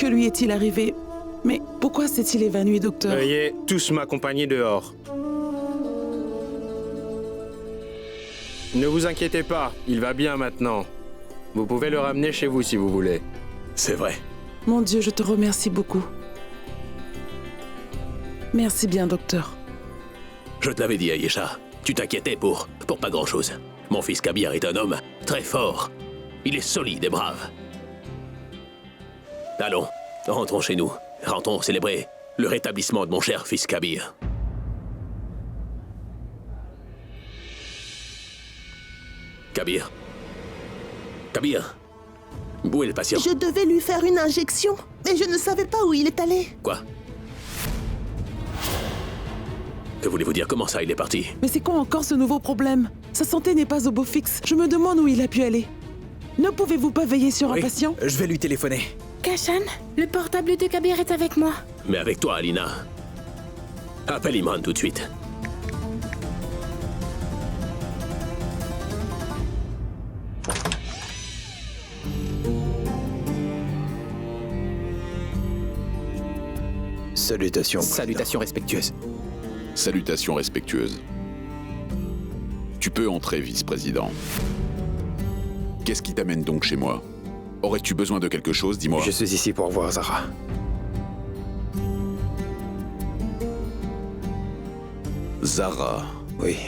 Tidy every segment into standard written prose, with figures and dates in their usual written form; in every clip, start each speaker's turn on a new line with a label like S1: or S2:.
S1: Que lui est-il arrivé? Mais pourquoi s'est-il évanoui, docteur?
S2: Veuillez tous m'accompagner dehors. Ne vous inquiétez pas, il va bien maintenant. Vous pouvez le ramener chez vous si vous voulez.
S3: C'est vrai.
S1: Mon Dieu, je te remercie beaucoup. Merci bien, docteur.
S3: Je te l'avais dit, Ayesha. Tu t'inquiétais pour pas grand-chose. Mon fils Kabir est un homme très fort. Il est solide et brave. Allons, rentrons chez nous. Rentrons célébrer le rétablissement de mon cher fils Kabir. Kabir. Kabir. Où est le patient?
S4: Je devais lui faire une injection, mais je ne savais pas où il est allé.
S3: Quoi? Que voulez-vous dire? Comment ça, il est parti?
S1: Mais c'est quoi encore ce nouveau problème? Sa santé n'est pas au beau fixe. Je me demande où il a pu aller. Ne pouvez-vous pas veiller sur un patient?
S5: Je vais lui téléphoner.
S6: Kashan, le portable de Kabir est avec moi.
S3: Mais avec toi, Alina. Appelle Imran tout de suite.
S5: Salutations.
S7: Salutations respectueuses.
S8: Salutations respectueuses. Tu peux entrer, vice-président. Qu'est-ce qui t'amène donc chez moi? Aurais-tu besoin de quelque chose, dis-moi.
S5: Je suis ici pour voir Zara.
S8: Zara.
S5: Oui.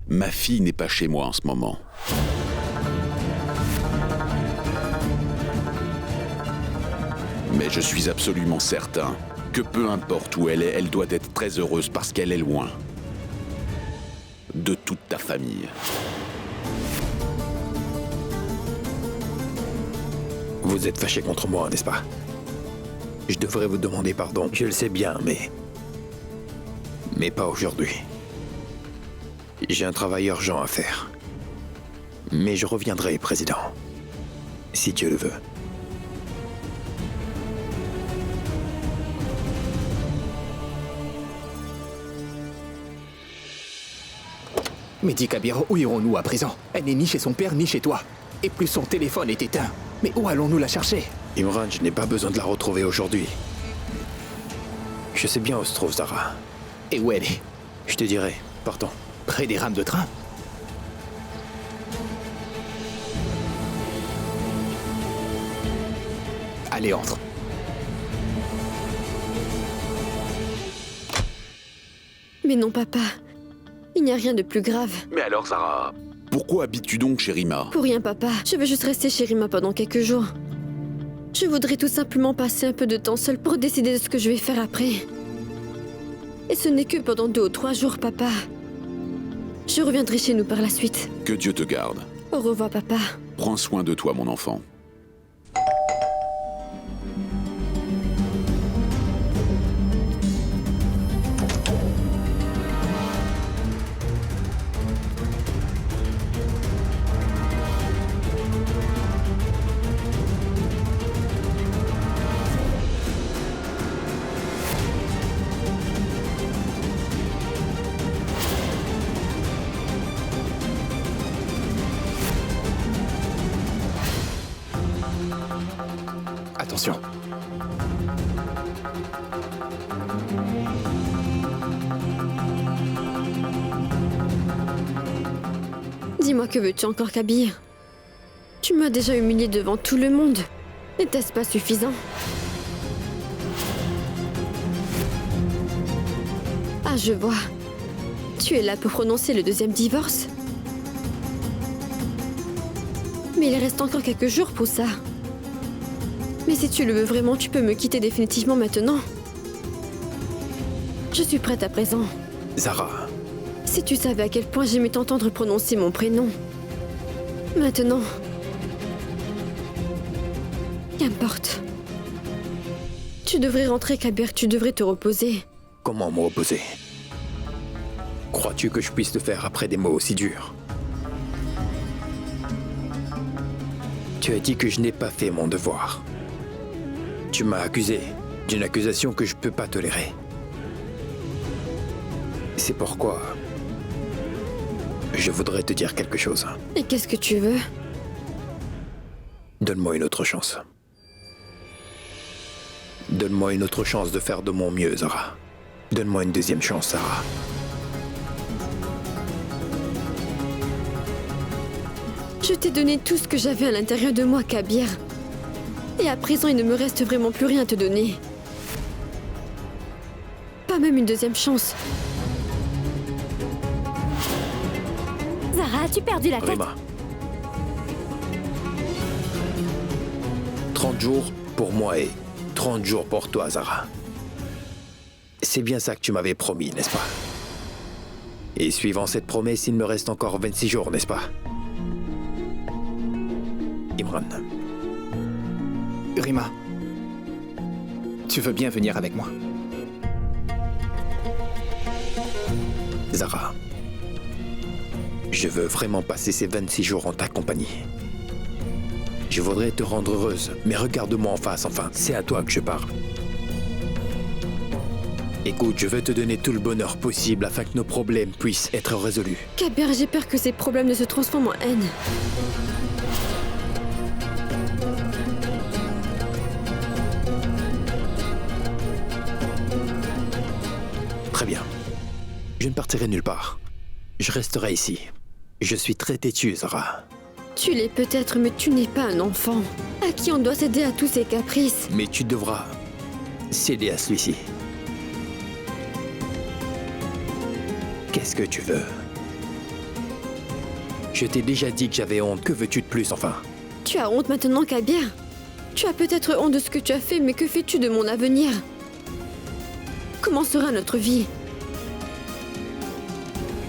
S8: Ma fille n'est pas chez moi en ce moment. Mais je suis absolument certain que peu importe où elle est, elle doit être très heureuse parce qu'elle est loin de toute ta famille.
S5: Vous êtes fâché contre moi, n'est-ce pas? Je devrais vous demander pardon, je le sais bien, mais pas aujourd'hui. J'ai un travail urgent à faire. Mais je reviendrai, Président. Si Dieu le veut.
S7: Mais dis Kabir, où irons-nous à présent? Elle n'est ni chez son père ni chez toi. Et plus son téléphone est éteint. Mais où allons-nous la chercher?
S5: Imran, je n'ai pas besoin de la retrouver aujourd'hui. Je sais bien où se trouve Zara.
S7: Et où elle est?
S5: Je te dirai, partons.
S7: Près des rames de train? Allez, entre.
S6: Mais non, papa. Il n'y a rien de plus grave.
S8: Mais alors, Zara, pourquoi habites-tu donc chez Rima?
S6: Pour rien, papa. Je veux juste rester chez Rima pendant quelques jours. Je voudrais tout simplement passer un peu de temps seul pour décider de ce que je vais faire après. Et ce n'est que pendant 2 ou 3 jours, papa. Je reviendrai chez nous par la suite.
S8: Que Dieu te garde.
S6: Au revoir, papa.
S8: Prends soin de toi, mon enfant.
S7: Attention.
S6: Dis-moi, que veux-tu encore, Kabir? Tu m'as déjà humilié devant tout le monde. N'était-ce pas suffisant? Ah, je vois. Tu es là pour prononcer le 2e divorce? Mais il reste encore quelques jours pour ça. Mais si tu le veux vraiment, tu peux me quitter définitivement maintenant. Je suis prête à présent.
S5: Zara.
S6: Si tu savais à quel point j'aimais t'entendre prononcer mon prénom. Maintenant. Qu'importe. Tu devrais rentrer, Kabir, tu devrais te reposer.
S5: Comment me reposer? Crois-tu que je puisse le faire après des mots aussi durs? Tu as dit que je n'ai pas fait mon devoir. Tu m'as accusé d'une accusation que je peux pas tolérer. C'est pourquoi je voudrais te dire quelque chose.
S6: Et qu'est-ce que tu veux?
S5: Donne-moi une autre chance. Donne-moi une autre chance de faire de mon mieux, Zara. Donne-moi une deuxième chance, Zara.
S6: Je t'ai donné tout ce que j'avais à l'intérieur de moi, Kabir. Et à présent, il ne me reste vraiment plus rien à te donner. Pas même une deuxième chance.
S9: Zara, as-tu perdu la tête?
S5: Rima. 30 jours pour moi et 30 jours pour toi, Zara. C'est bien ça que tu m'avais promis, n'est-ce pas? Et suivant cette promesse, il me reste encore 26 jours, n'est-ce pas? Imran.
S7: Rima, tu veux bien venir avec moi?
S5: Zara, je veux vraiment passer ces 26 jours en ta compagnie. Je voudrais te rendre heureuse, mais regarde-moi en face, enfin, c'est à toi que je parle. Écoute, je veux te donner tout le bonheur possible afin que nos problèmes puissent être résolus.
S6: Kabir, j'ai peur que ces problèmes ne se transforment en haine.
S5: Très bien. Je ne partirai nulle part. Je resterai ici. Je suis très têtu, Zara.
S6: Tu l'es peut-être, mais tu n'es pas un enfant. À qui on doit céder à tous ses caprices.
S5: Mais tu devras céder à celui-ci. Qu'est-ce que tu veux? Je t'ai déjà dit que j'avais honte. Que veux-tu de plus, enfin?
S6: Tu as honte maintenant, Kabir. Tu as peut-être honte de ce que tu as fait, mais que fais-tu de mon avenir? Comment sera notre vie?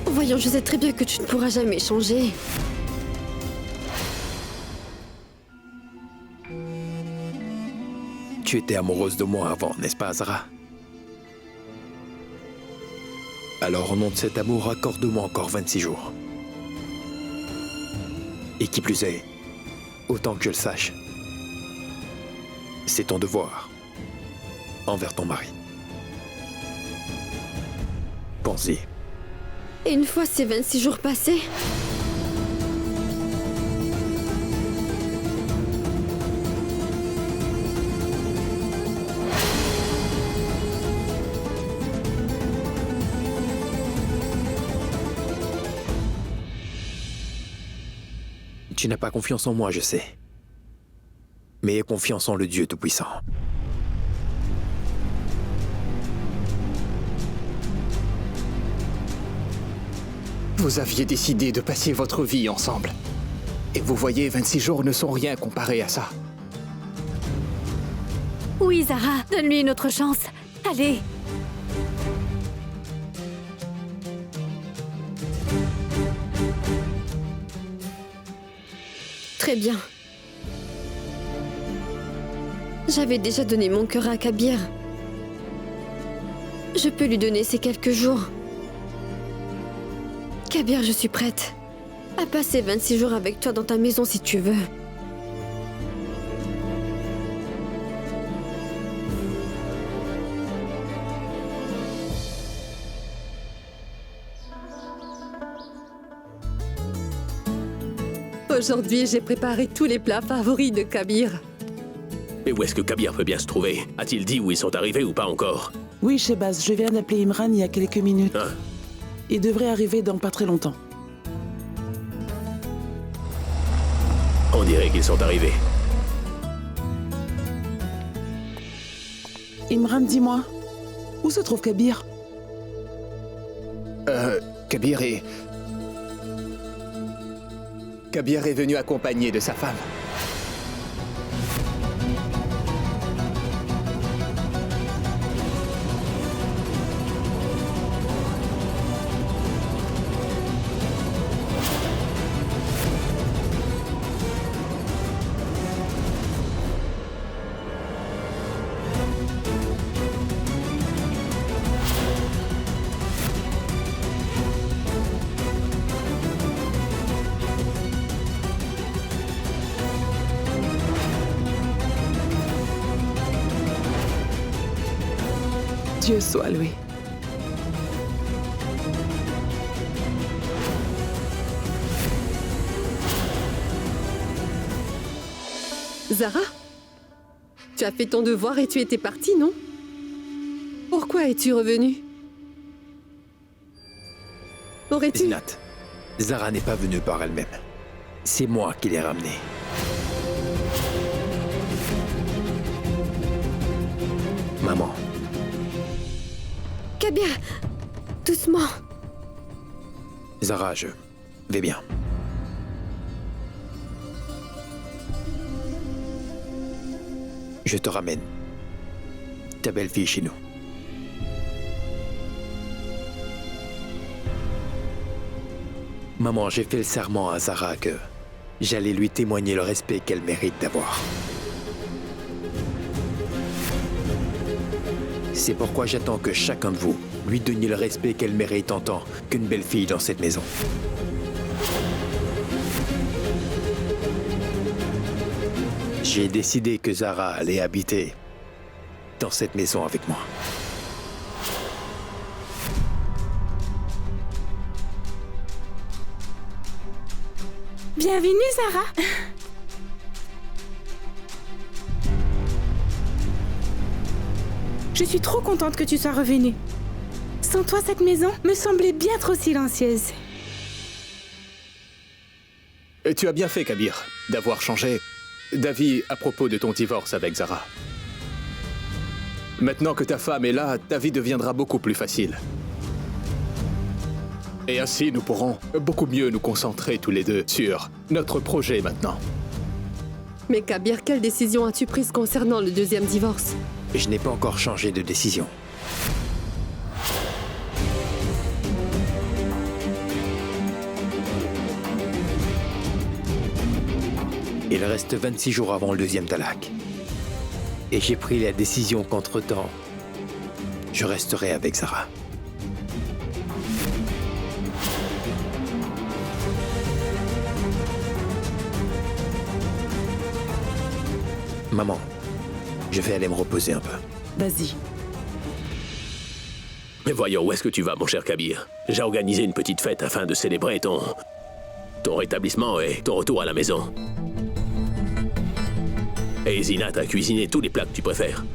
S6: Voyons, je sais très bien que tu ne pourras jamais changer.
S5: Tu étais amoureuse de moi avant, n'est-ce pas, Zara? Alors, au nom de cet amour, accorde-moi encore 26 jours. Et qui plus est, autant que je le sache, c'est ton devoir envers ton mari. Pense-y.
S6: Et une fois ces 26 jours passés,
S5: Tu n'as pas confiance en moi, je sais. Mais aie confiance en le Dieu Tout-Puissant.
S7: Vous aviez décidé de passer votre vie ensemble. Et vous voyez, 26 jours ne sont rien comparé à ça.
S9: Oui, Zara, donne-lui une autre chance. Allez.
S6: très bien. J'avais déjà donné mon cœur à Kabir. Je peux lui donner ces quelques jours. Kabir, je suis prête à passer 26 jours avec toi dans ta maison si tu veux.
S10: Aujourd'hui, j'ai préparé tous les plats favoris de Kabir.
S3: Mais où est-ce que Kabir peut bien se trouver? A-t-il dit où ils sont arrivés ou pas encore?
S1: Oui, Shehbaz, je viens d'appeler Imran il y a quelques minutes.
S3: Hein?
S1: Il devrait arriver dans pas très longtemps.
S3: On dirait qu'ils sont arrivés.
S1: Imran, dis-moi, où se trouve Kabir?
S7: Kabir est venu accompagné de sa femme.
S1: Dieu soit loué.
S10: Zara? Tu as fait ton devoir et tu étais parti, non? Pourquoi es-tu revenu? Aurais-tu...
S5: Zinat, Zara n'est pas venue par elle-même. C'est moi qui l'ai ramenée. Maman,
S6: Kabir, doucement.
S5: Zara, je vais bien. Je te ramène ta belle-fille chez nous. Maman, j'ai fait le serment à Zara que j'allais lui témoigner le respect qu'elle mérite d'avoir. C'est pourquoi j'attends que chacun de vous lui donniez le respect qu'elle mérite en tant qu'une belle-fille dans cette maison. J'ai décidé que Zara allait habiter dans cette maison avec moi.
S9: Bienvenue, Zara. Je suis trop contente que tu sois revenue. Sans toi, cette maison me semblait bien trop silencieuse.
S7: Et tu as bien fait, Kabir, d'avoir changé d'avis à propos de ton divorce avec Zara. Maintenant que ta femme est là, ta vie deviendra beaucoup plus facile. Et ainsi, nous pourrons beaucoup mieux nous concentrer tous les deux sur notre projet maintenant.
S10: Mais Kabir, quelle décision as-tu prise concernant le deuxième divorce?
S5: Je n'ai pas encore changé de décision. Il reste 26 jours avant le deuxième talak. Et j'ai pris la décision qu'entre-temps, je resterai avec Zara. Maman, je vais aller me reposer un peu.
S1: Vas-y.
S3: Mais voyons, où est-ce que tu vas, mon cher Kabir? J'ai organisé une petite fête afin de célébrer ton rétablissement et ton retour à la maison. Et Zinat a cuisiné tous les plats que tu préfères.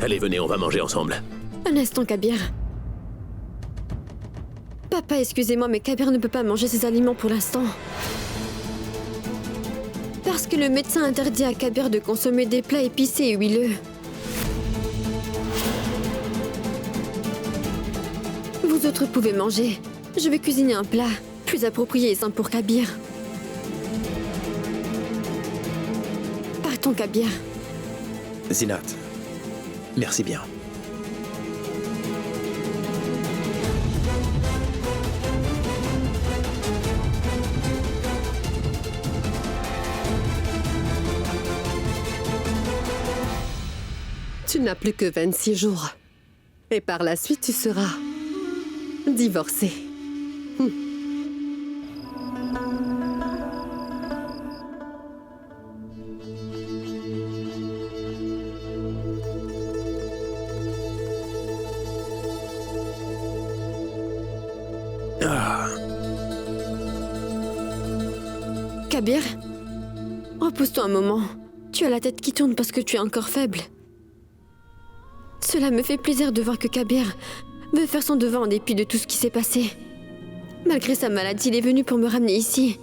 S3: Allez, venez, on va manger ensemble.
S6: Un instant, Kabir. Papa, excusez-moi, mais Kabir ne peut pas manger ces aliments pour l'instant. Parce que le médecin interdit à Kabir de consommer des plats épicés et huileux. Vous autres pouvez manger. Je vais cuisiner un plat plus approprié et sain pour Kabir. Partons, Kabir.
S5: Zinat, merci bien.
S10: Tu n'as plus que 26 jours. Et par la suite, tu seras divorcé.
S6: Kabir, repose-toi un moment. Tu as la tête qui tourne parce que tu es encore faible. Cela me fait plaisir de voir que Kabir veut faire son devoir en dépit de tout ce qui s'est passé. Malgré sa maladie, il est venu pour me ramener ici.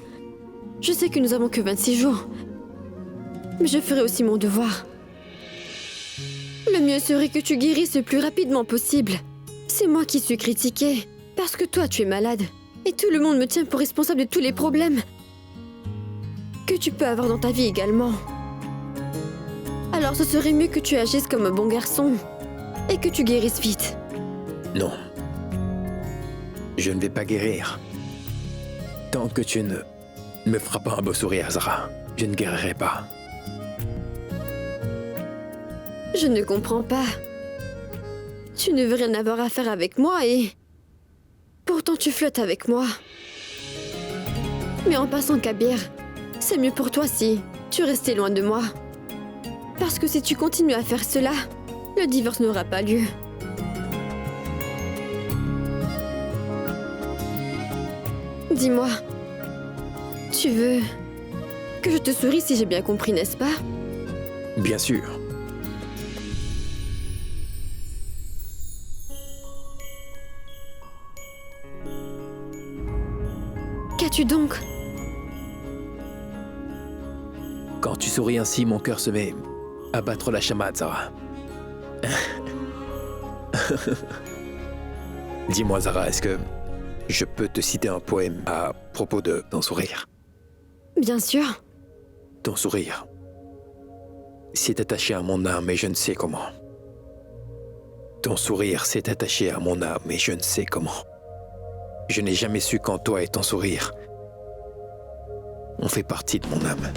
S6: Je sais que nous avons que 26 jours. Mais je ferai aussi mon devoir. Le mieux serait que tu guérisses le plus rapidement possible. C'est moi qui suis critiquée. Parce que toi, tu es malade. Et tout le monde me tient pour responsable de tous les problèmes que tu peux avoir dans ta vie également. Alors ce serait mieux que tu agisses comme un bon garçon et que tu guérisses vite.
S5: Non. Je ne vais pas guérir. Tant que tu ne me feras pas un beau sourire, Zara, je ne guérirai pas.
S6: Je ne comprends pas. Tu ne veux rien avoir à faire avec moi et... pourtant tu flottes avec moi. Mais en passant, Kabir, c'est mieux pour toi si tu restais loin de moi. Parce que si tu continues à faire cela, le divorce n'aura pas lieu. Dis-moi, tu veux que je te sourie si j'ai bien compris, n'est-ce pas?
S5: Bien sûr.
S6: Qu'as-tu donc?
S5: Quand tu souris ainsi, mon cœur se met à battre la chamade, Zara. Dis-moi, Zara, est-ce que je peux te citer un poème à propos de ton sourire?
S6: Bien sûr.
S5: Ton sourire s'est attaché à mon âme et je ne sais comment. Ton sourire s'est attaché à mon âme et je ne sais comment. Je n'ai jamais su qu'en toi et ton sourire, on fait partie de mon âme.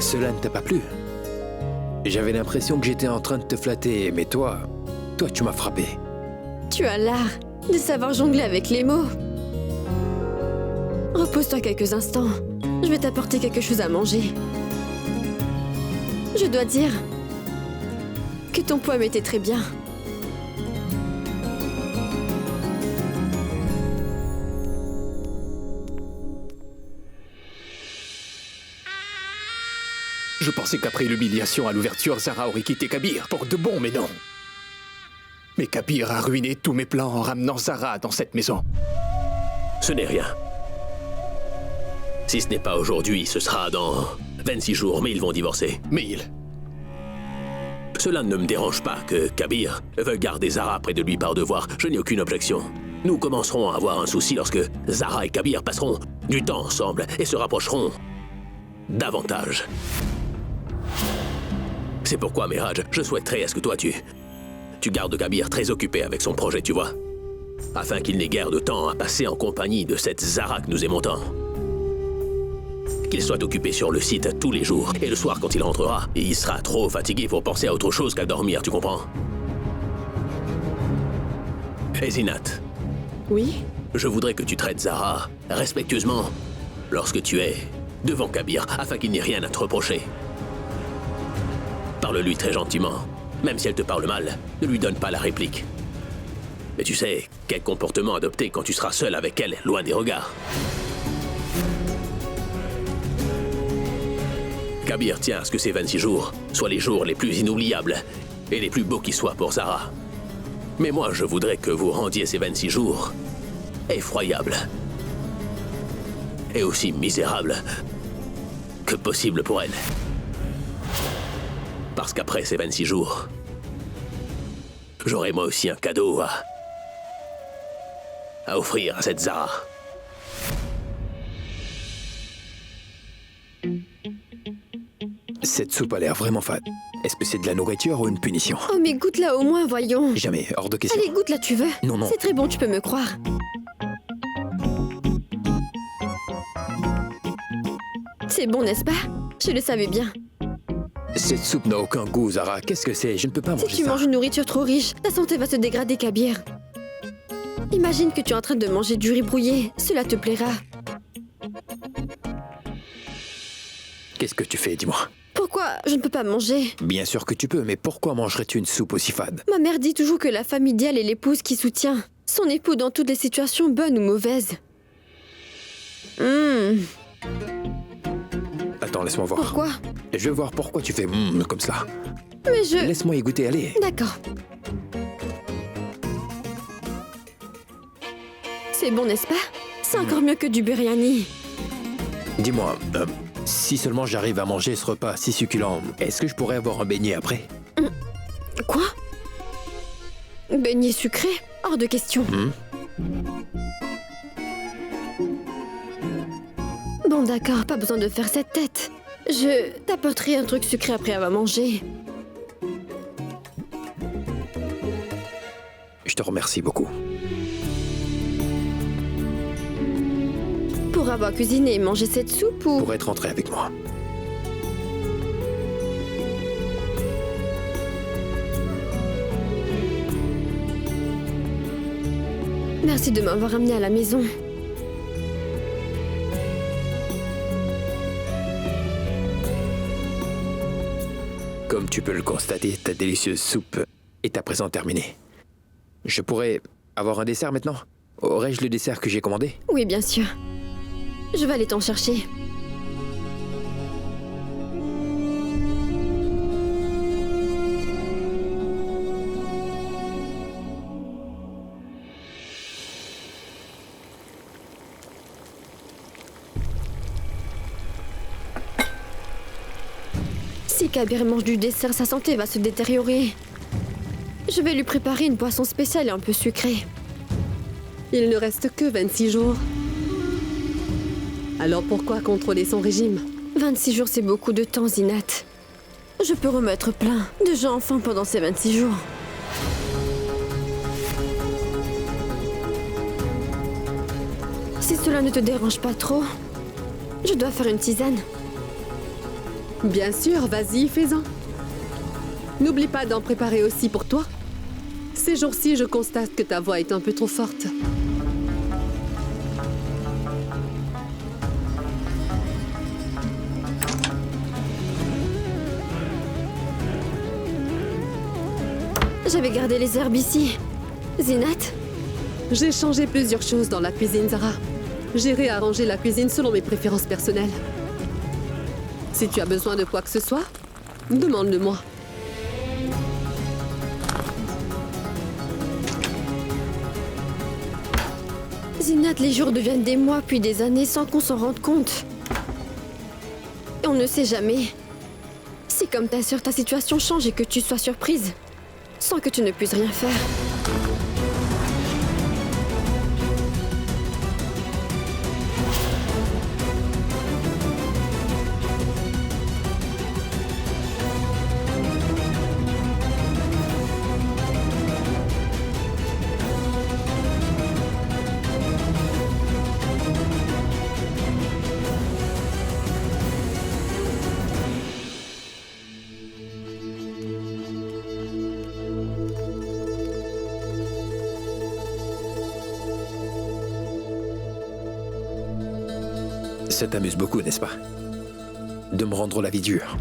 S5: Cela ne t'a pas plu? J'avais l'impression que j'étais en train de te flatter, mais toi, tu m'as frappé.
S6: Tu as l'art de savoir jongler avec les mots. Repose-toi quelques instants. Je vais t'apporter quelque chose à manger. Je dois dire que ton poème était très bien.
S7: Je pensais qu'après l'humiliation à l'ouverture, Zara aurait quitté Kabir pour de bon, mais non. Mais Kabir a ruiné tous mes plans en ramenant Zara dans cette maison.
S3: Ce n'est rien. Si ce n'est pas aujourd'hui, ce sera dans 26 jours, mais ils vont divorcer. Cela ne me dérange pas que Kabir veuille garder Zara près de lui par devoir. Je n'ai aucune objection. Nous commencerons à avoir un souci lorsque Zara et Kabir passeront du temps ensemble et se rapprocheront davantage. C'est pourquoi, Miraj, je souhaiterais à ce que toi, tu gardes Kabir très occupé avec son projet, tu vois, afin qu'il n'ait guère de temps à passer en compagnie de cette Zara que nous aimons tant. Qu'il soit occupé sur le site tous les jours, et le soir quand il rentrera, il sera trop fatigué pour penser à autre chose qu'à dormir, tu comprends? Et Zinat,
S10: Oui?
S3: je voudrais que tu traites Zara respectueusement lorsque tu es devant Kabir, afin qu'il n'ait rien à te reprocher. Parle-lui très gentiment. Même si elle te parle mal, ne lui donne pas la réplique. Mais tu sais quel comportement adopter quand tu seras seul avec elle, loin des regards. Kabir tient à ce que ces 26 jours soient les jours les plus inoubliables et les plus beaux qui soient pour Zara. Mais moi, je voudrais que vous rendiez ces 26 jours effroyables et aussi misérables que possible pour elle. Parce qu'après ces 26 jours, j'aurai moi aussi un cadeau à offrir à cette Zara.
S5: Cette soupe a l'air vraiment fade. Est-ce que c'est de la nourriture ou une punition?
S6: Oh mais goûte-la au moins, voyons.
S5: Jamais, hors de question.
S6: Allez, goûte-la, tu veux?
S5: Non, non.
S6: C'est très bon, tu peux me croire. C'est bon, n'est-ce pas? Je le savais bien.
S5: Cette soupe n'a aucun goût, Zara. Qu'est-ce que c'est? Je ne peux pas manger ça.
S6: Si tu manges une nourriture trop riche, ta santé va se dégrader, Kabir. Imagine que tu es en train de manger du riz brouillé. Cela te plaira.
S5: Qu'est-ce que tu fais, dis-moi?
S6: Pourquoi je ne peux pas manger?
S5: Bien sûr que tu peux, mais pourquoi mangerais-tu une soupe aussi fade?
S6: Ma mère dit toujours que la femme idéale est l'épouse qui soutient son époux dans toutes les situations bonnes ou mauvaises.
S5: Attends, laisse-moi voir.
S6: Pourquoi?
S5: Je veux voir pourquoi tu fais comme ça.
S6: Mais je...
S5: Laisse-moi y goûter, allez.
S6: D'accord. C'est bon, n'est-ce pas? C'est encore mieux que du biryani.
S5: Dis-moi, si seulement j'arrive à manger ce repas si succulent, est-ce que je pourrais avoir un beignet après?
S6: Quoi? Beignet sucré? Hors de question. Bon, d'accord, pas besoin de faire cette tête. Je t'apporterai un truc sucré après avoir mangé.
S5: Je te remercie beaucoup.
S6: Pour avoir cuisiné et mangé cette soupe ou...
S5: Pour être rentré avec moi.
S6: Merci de m'avoir amené à la maison.
S5: Comme tu peux le constater, ta délicieuse soupe est à présent terminée. Je pourrais Avoir un dessert maintenant? Aurais-je le dessert que j'ai commandé?
S6: Oui, bien sûr. Je vais aller t'en chercher. Si Kabir mange du dessert, sa santé va se détériorer. Je vais lui préparer une boisson spéciale et un peu sucrée.
S10: Il ne reste que 26 jours. Alors pourquoi contrôler son régime?
S6: 26 jours, c'est beaucoup de temps, Zinat. Je peux remettre plein de gens enfants pendant ces 26 jours. Si cela ne te dérange pas trop, je dois faire une tisane.
S10: Bien sûr, vas-y, fais-en. N'oublie pas d'en préparer aussi pour toi. Ces jours-ci, je constate que ta voix est un peu trop forte.
S6: J'avais gardé les herbes ici. Zinat?
S10: J'ai changé plusieurs choses dans la cuisine, Zara. J'ai réarrangé la cuisine selon mes préférences personnelles. Si tu as besoin de quoi que ce soit, demande-le-moi.
S6: Zinat, les jours deviennent des mois puis des années sans qu'on s'en rende compte. Et on ne sait jamais. Si comme ta sœur, ta situation change et que tu sois surprise, sans que tu ne puisses rien faire.
S5: Ça t'amuse beaucoup, n'est-ce pas? De me rendre la vie dure.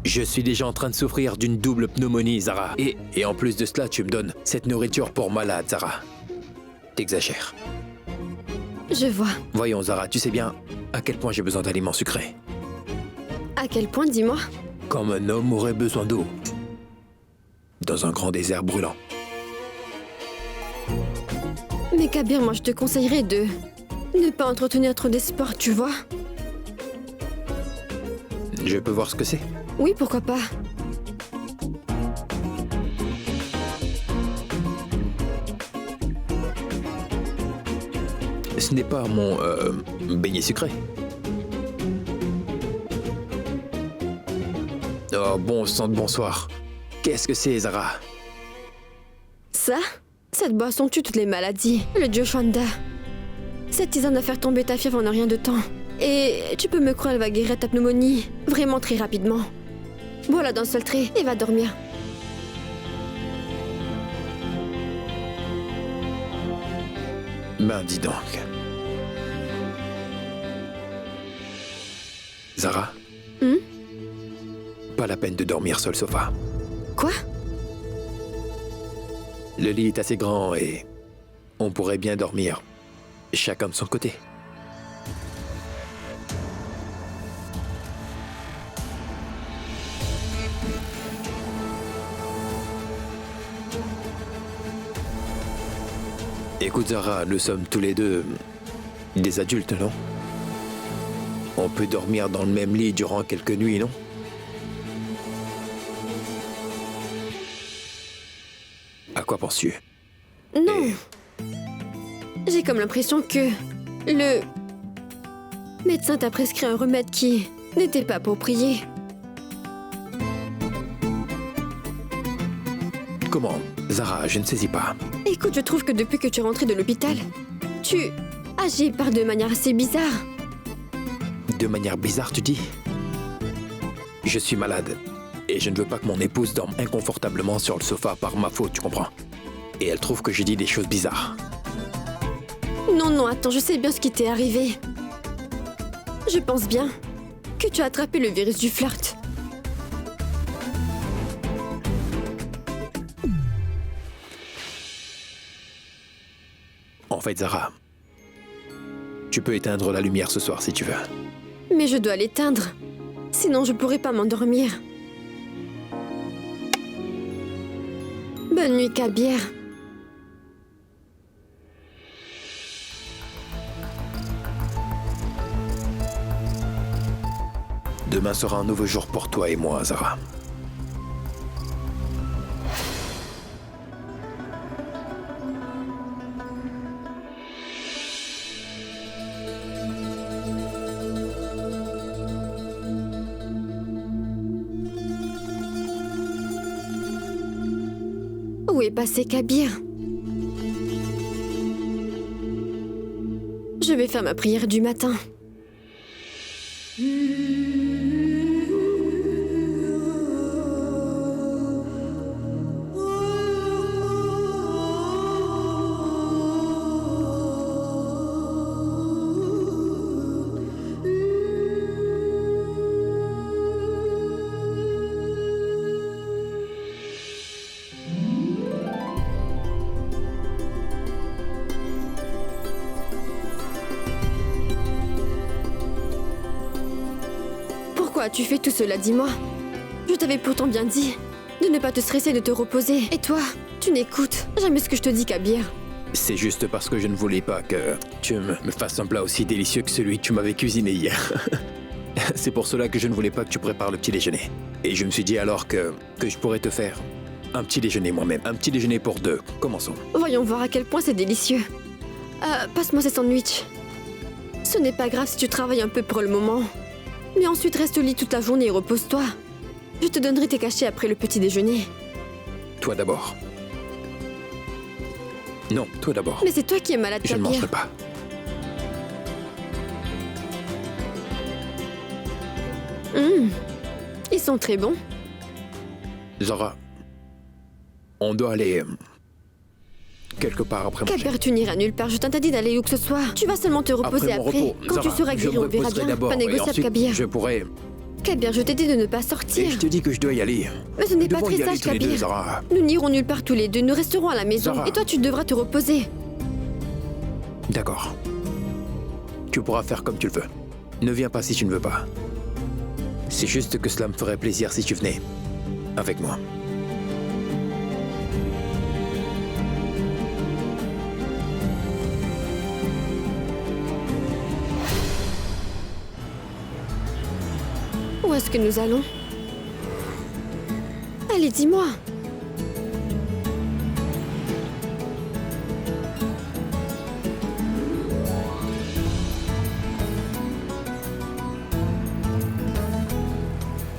S5: Je suis déjà en train de souffrir d'une double pneumonie, Zara. Et en plus de cela, tu me donnes cette nourriture pour malade, Zara. T'exagères.
S6: Je vois.
S5: Voyons, Zara, tu sais bien à quel point j'ai besoin d'aliments sucrés.
S6: À quel point, dis-moi?
S5: Comme un homme aurait besoin d'eau. Dans un grand désert brûlant.
S6: Mais Kabir, moi je te conseillerais de ne pas entretenir trop d'espoir, tu vois?
S5: Je peux voir ce que c'est?
S6: Oui, pourquoi pas?
S5: Ce n'est pas mon beignet sucré. Oh, bon sang de bonsoir. Qu'est-ce que c'est, Zara?
S6: Ça? Cette boisson tue toutes les maladies. Le dieu Shwanda. Cette tisane va faire tomber ta fièvre en un rien de temps. Et tu peux me croire, elle va guérir ta pneumonie. Vraiment très rapidement. Voilà d'un seul trait et va dormir.
S5: Ben, dis donc. Zara? Pas la peine de dormir sur le sofa.
S6: Quoi?
S5: Le lit est assez grand et on pourrait bien dormir chacun de son côté. Écoute Zara, nous sommes tous les deux des adultes, non? On peut dormir dans le même lit durant quelques nuits, non? À quoi penses-tu?
S6: Non. J'ai comme l'impression que le médecin t'a prescrit un remède qui n'était pas approprié.
S5: Comment? Zara, je ne saisis pas.
S6: Écoute, je trouve que depuis que tu es rentrée de l'hôpital, tu agis par de manière assez bizarre.
S5: De manière bizarre, tu dis? Je suis malade. Et je ne veux pas que mon épouse dorme inconfortablement sur le sofa par ma faute, tu comprends? Et elle trouve que je dis des choses bizarres.
S6: Non, non, attends, je sais bien ce qui t'est arrivé. Je pense bien que tu as attrapé le virus du flirt.
S5: En fait, Zara, tu peux éteindre la lumière ce soir si tu veux.
S6: Mais je dois l'éteindre. Sinon, je pourrai pas m'endormir. Bonne nuit, Kabir.
S5: Demain sera un nouveau jour pour toi et moi, Zara.
S6: Où est passé Kabir? Je vais faire ma prière du matin. Pourquoi as-tu fait tout cela, dis-moi? Je t'avais pourtant bien dit de ne pas te stresser, de te reposer. Et toi, tu n'écoutes jamais ce que je te dis, Kabir.
S5: C'est juste parce que je ne voulais pas que tu me fasses un plat aussi délicieux que celui que tu m'avais cuisiné hier. C'est pour cela que je ne voulais pas que tu prépares le petit déjeuner. Et je me suis dit alors que je pourrais te faire un petit déjeuner moi-même. Un petit déjeuner pour deux. Commençons.
S6: Voyons voir à quel point c'est délicieux. Passe-moi ces sandwichs. Ce n'est pas grave si tu travailles un peu pour le moment. Mais ensuite reste au lit toute la journée et repose-toi. Je te donnerai tes cachets après le petit déjeuner.
S5: Toi d'abord. Non, toi d'abord.
S6: Mais c'est toi qui es malade,
S5: Je ne
S6: Kabir.
S5: mangerai pas.
S6: Ils sont très bons.
S5: Zara, on doit aller quelque part après manger.
S6: Kabir, tu n'iras nulle part. Je t'interdis d'aller où que ce soit. Tu vas seulement te reposer
S5: Après mon
S6: après.
S5: repos,
S6: Quand
S5: Zara,
S6: tu seras
S5: je
S6: guéri,
S5: me
S6: on verra
S5: reposerai
S6: bien.
S5: d'abord,
S6: Pas
S5: et
S6: négociable,
S5: ensuite,
S6: Kabir.
S5: je pourrais...
S6: Kabir, je t'ai dit de ne pas
S5: Et
S6: sortir.
S5: je te dis que je dois y aller.
S6: Mais ce n'est
S5: Nous
S6: pas
S5: devons
S6: très
S5: y aller
S6: sage,
S5: tous les deux,
S6: Kabir.
S5: Zara.
S6: Nous n'irons nulle part tous les deux. Nous resterons à la maison.
S5: Zara.
S6: Et toi, tu devras te reposer.
S5: D'accord. Tu pourras faire comme tu le veux. Ne viens pas si tu ne veux pas. C'est juste que cela me ferait plaisir si tu venais avec moi.
S6: Où est-ce que nous allons? Allez, dis-moi.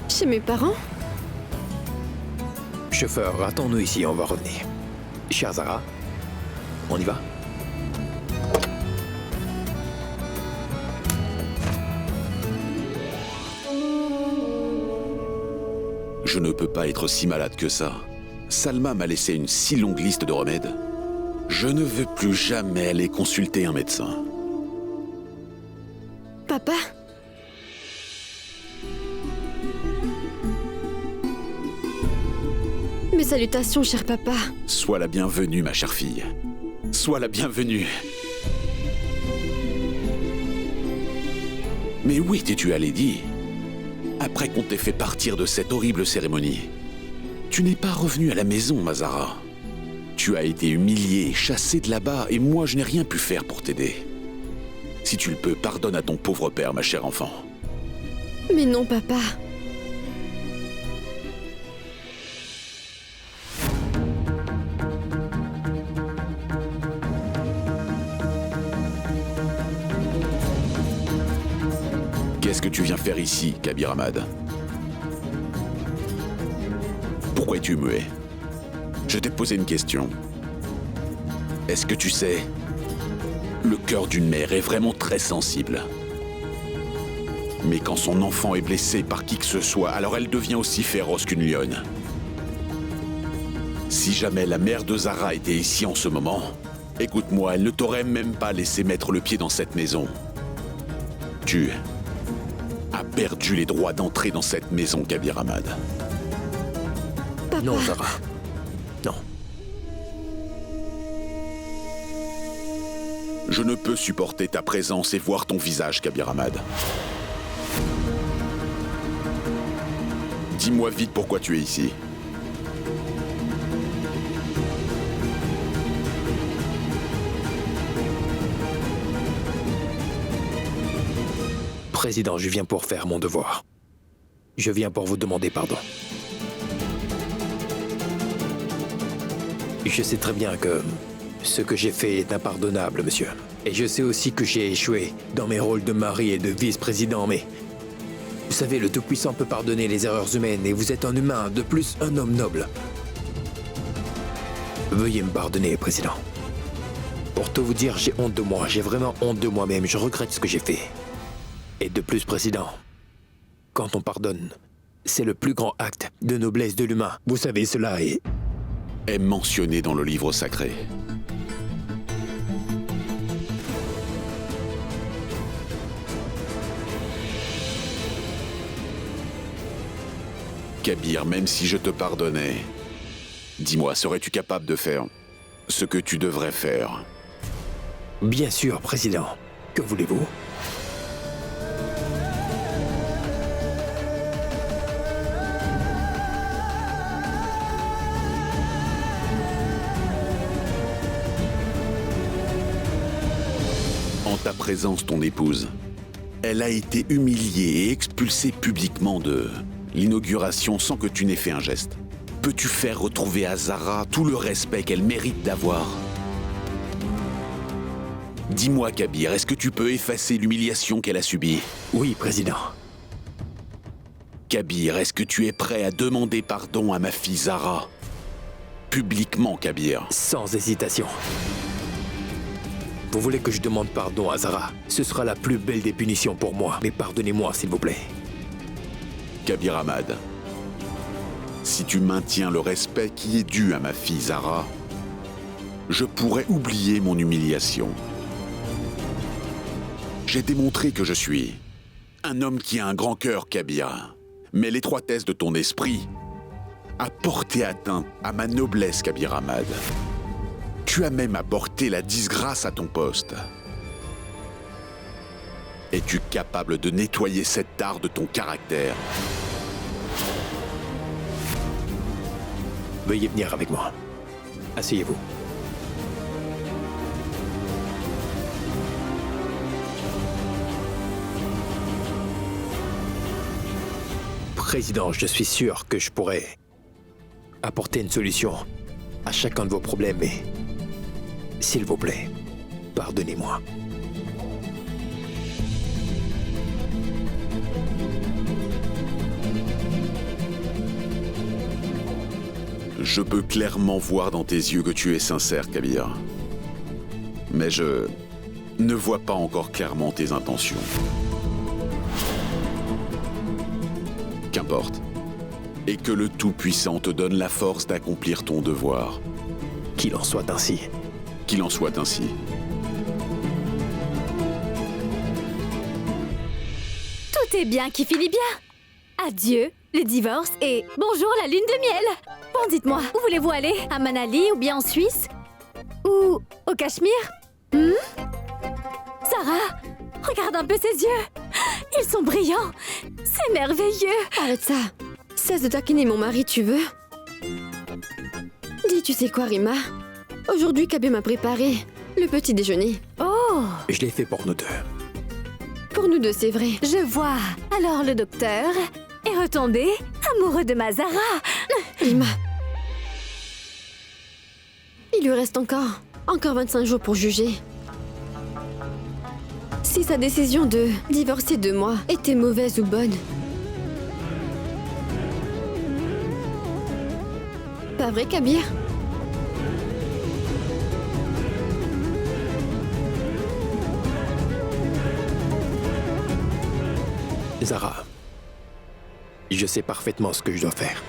S6: Chez mes parents?
S5: Chauffeur, attends-nous ici, on va revenir. Chère Zara, on y va?
S8: Je ne peux pas être si malade que ça. Salma m'a laissé une si longue liste de remèdes. Je ne veux plus jamais aller consulter un médecin.
S6: Papa? Mes salutations, cher papa.
S8: Sois la bienvenue, ma chère fille. Sois la bienvenue. Mais où étais-tu allé, dis? Après qu'on t'ait fait partir de cette horrible cérémonie, tu n'es pas revenu à la maison, Mazara. Tu as été humilié, chassé de là-bas, et moi je n'ai rien pu faire pour t'aider. Si tu le peux, pardonne à ton pauvre père, ma chère enfant.
S6: Mais non, papa.
S8: Qu'est-ce que tu viens faire ici, Kabir Ahmad? Pourquoi es-tu muet? Je t'ai posé une question. Est-ce que tu sais, le cœur d'une mère est vraiment très sensible. Mais quand son enfant est blessé par qui que ce soit, alors elle devient aussi féroce qu'une lionne. Si jamais la mère de Zara était ici en ce moment, écoute-moi, elle ne t'aurait même pas laissé mettre le pied dans cette maison. Tu as perdu les droits d'entrer dans cette maison, Kabir Ahmad.
S6: Papa.
S5: Non, Zara. Non.
S8: Je ne peux supporter ta présence et voir ton visage, Kabir Ahmad. Dis-moi vite pourquoi tu es ici.
S5: Président, je viens pour faire mon devoir. Je viens pour vous demander pardon. Je sais très bien que ce que j'ai fait est impardonnable, monsieur. Et je sais aussi que j'ai échoué dans mes rôles de mari et de vice-président, mais... Vous savez, le Tout-Puissant peut pardonner les erreurs humaines et vous êtes un humain, de plus un homme noble. Veuillez me pardonner, Président. Pour tout vous dire, j'ai honte de moi, j'ai vraiment honte de moi-même, je regrette ce que j'ai fait. Et de plus, Président, quand on pardonne, c'est le plus grand acte de noblesse de l'humain. Vous savez, cela est
S8: mentionné dans le livre sacré. Kabir, même si je te pardonnais, dis-moi, serais-tu capable de faire ce que tu devrais faire?
S5: Bien sûr, Président. Que voulez-vous?
S8: En ta présence, ton épouse, elle a été humiliée et expulsée publiquement de l'inauguration sans que tu n'aies fait un geste. Peux-tu faire retrouver à Zara tout le respect qu'elle mérite d'avoir? Dis-moi, Kabir, est-ce que tu peux effacer l'humiliation qu'elle a subie?
S5: Oui, Président.
S8: Kabir, est-ce que tu es prêt à demander pardon à ma fille Zara? Publiquement, Kabir.
S5: Sans hésitation. Vous voulez que je demande pardon à Zara? Ce sera la plus belle des punitions pour moi. Mais pardonnez-moi, s'il vous plaît.
S8: Kabir Ahmad, si tu maintiens le respect qui est dû à ma fille Zara, je pourrais oublier mon humiliation. J'ai démontré que je suis un homme qui a un grand cœur, Kabir. Mais l'étroitesse de ton esprit a porté atteinte à ma noblesse, Kabir Ahmad. Tu as même apporté la disgrâce à ton poste. Es-tu capable de nettoyer cette tare de ton caractère?
S5: Veuillez venir avec moi. Asseyez-vous. Président, je suis sûr que je pourrais apporter une solution à chacun de vos problèmes, mais s'il vous plaît, pardonnez-moi.
S8: Je peux clairement voir dans tes yeux que tu es sincère, Kabir. Mais je ne vois pas encore clairement tes intentions. Qu'importe. Et que le Tout-Puissant te donne la force d'accomplir ton devoir.
S5: Qu'il en soit ainsi.
S8: Qu'il en soit ainsi.
S11: Tout est bien qui finit bien. Adieu, le divorce et bonjour la lune de miel. Bon, dites-moi, où voulez-vous aller? À Manali ou bien en Suisse? Ou au Cachemire? Sarah, regarde un peu ses yeux. Ils sont brillants. C'est merveilleux.
S6: Arrête ça. Cesse de taquiner mon mari, tu veux? Dis, tu sais quoi, Rima? Aujourd'hui, Kabir m'a préparé le petit déjeuner.
S11: Oh!
S5: Je l'ai fait pour nous deux.
S6: Pour nous deux, c'est vrai.
S11: Je vois. Alors le docteur est retombé amoureux de ma Zara.
S6: Rima. Il lui reste encore 25 jours pour juger. Si sa décision de divorcer de moi était mauvaise ou bonne. Pas vrai, Kabir?
S5: Zara, je sais parfaitement ce que je dois faire.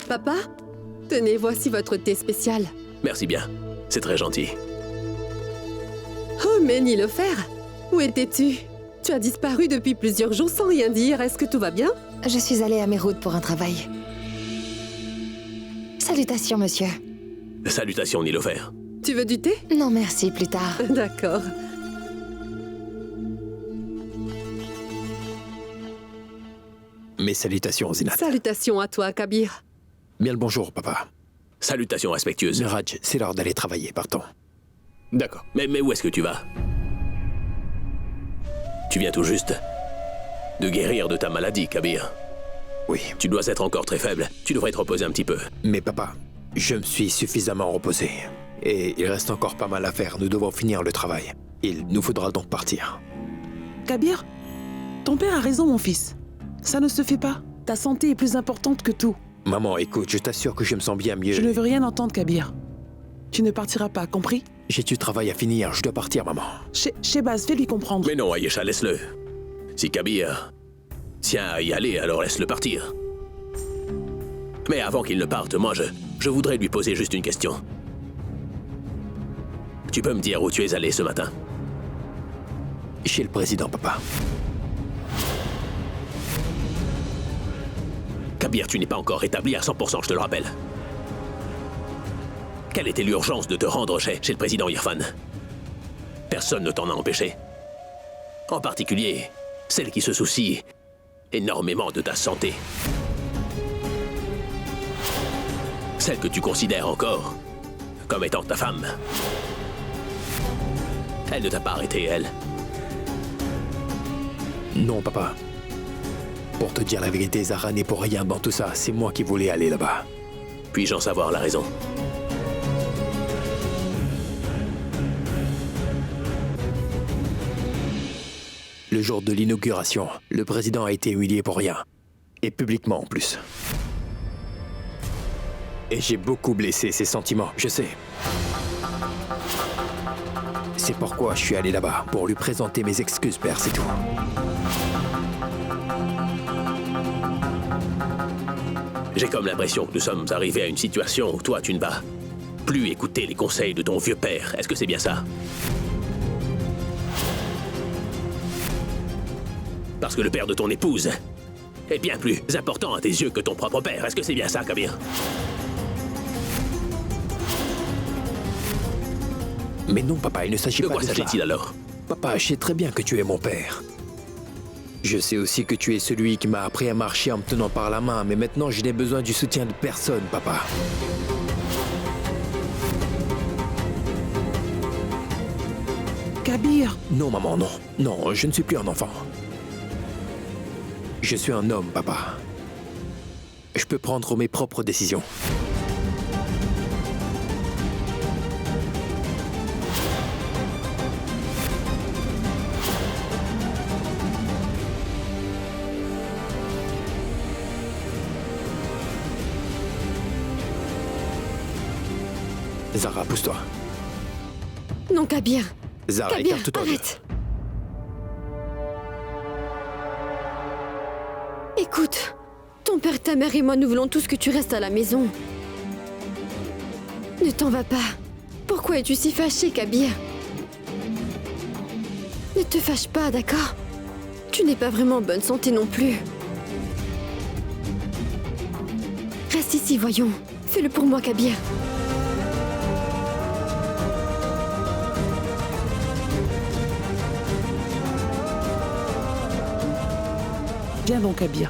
S10: Papa, tenez, voici votre thé spécial.
S3: Merci bien. C'est très gentil.
S10: Oh, mais Nilofer, où étais-tu? Tu as disparu depuis plusieurs jours sans rien dire. Est-ce que tout va bien?
S12: Je suis allée à Mérud pour un travail. Salutations, monsieur.
S3: Salutations, Nilofer.
S10: Tu veux du thé?
S12: Non, merci, plus tard.
S10: D'accord.
S5: Mes salutations, Zinat.
S10: Salutations à toi, Kabir.
S5: Bien le bonjour, papa.
S3: Salutations respectueuses.
S5: Miraj, c'est l'heure d'aller travailler, partons.
S7: D'accord.
S3: Mais où est-ce que tu vas? Tu viens tout juste de guérir de ta maladie, Kabir.
S5: Oui.
S3: Tu dois être encore très faible. Tu devrais te reposer un petit peu.
S5: Mais papa, je me suis suffisamment reposé. Et il reste encore pas mal à faire. Nous devons finir le travail. Il nous faudra donc partir.
S1: Kabir, ton père a raison, mon fils. Ça ne se fait pas. Ta santé est plus importante que tout.
S5: Maman, écoute, je t'assure que je me sens bien mieux.
S1: Je ne veux rien entendre, Kabir. Tu ne partiras pas, compris?
S5: J'ai du travail à finir, je dois partir, maman.
S1: Shehbaz, fais-lui comprendre.
S3: Mais non, Ayesha, laisse-le. Si Kabir tient à y aller, alors laisse-le partir. Mais avant qu'il ne parte, moi, je voudrais lui poser juste une question. Tu peux me dire où tu es allé ce matin?
S5: Chez le président, papa.
S3: Kabir, tu n'es pas encore rétabli à 100%, je te le rappelle. Quelle était l'urgence de te rendre chez le président Irfan? Personne ne t'en a empêché. En particulier, celle qui se soucie énormément de ta santé. Celle que tu considères encore comme étant ta femme. Elle ne t'a pas arrêté, elle?
S5: Non, papa. Pour te dire la vérité, Zara n'est pour rien dans tout ça. C'est moi qui voulais aller là-bas.
S3: Puis-je en savoir la raison?
S5: Le jour de l'inauguration, le président a été humilié pour rien. Et publiquement en plus. Et j'ai beaucoup blessé ses sentiments, je sais. C'est pourquoi je suis allé là-bas, pour lui présenter mes excuses, père, c'est tout.
S3: J'ai comme l'impression que nous sommes arrivés à une situation où toi, tu ne vas plus écouter les conseils de ton vieux père. Est-ce que c'est bien ça? Parce que le père de ton épouse est bien plus important à tes yeux que ton propre père. Est-ce que c'est bien ça, Kabir?
S5: Mais non, papa, il ne s'agit pas de ça.
S3: De quoi s'agit-il alors?
S5: Papa, je sais très bien que tu es mon père. Je sais aussi que tu es celui qui m'a appris à marcher en me tenant par la main, mais maintenant je n'ai besoin du soutien de personne, papa.
S1: Kabir!
S5: Non, maman, non. Non, je ne suis plus un enfant. Je suis un homme, papa. Je peux prendre mes propres décisions. Zara, pousse-toi.
S6: Non, Kabir.
S5: Zara,
S6: Kabir,
S5: écarte-toi.
S6: arrête. Écoute, ton père, ta mère et moi, nous voulons tous que tu restes à la maison. Ne t'en vas pas. Pourquoi es-tu si fâché, Kabir? Ne te fâche pas, d'accord? Tu n'es pas vraiment en bonne santé non plus. Reste ici, voyons. Fais-le pour moi, Kabir.
S1: Viens donc, Kabir.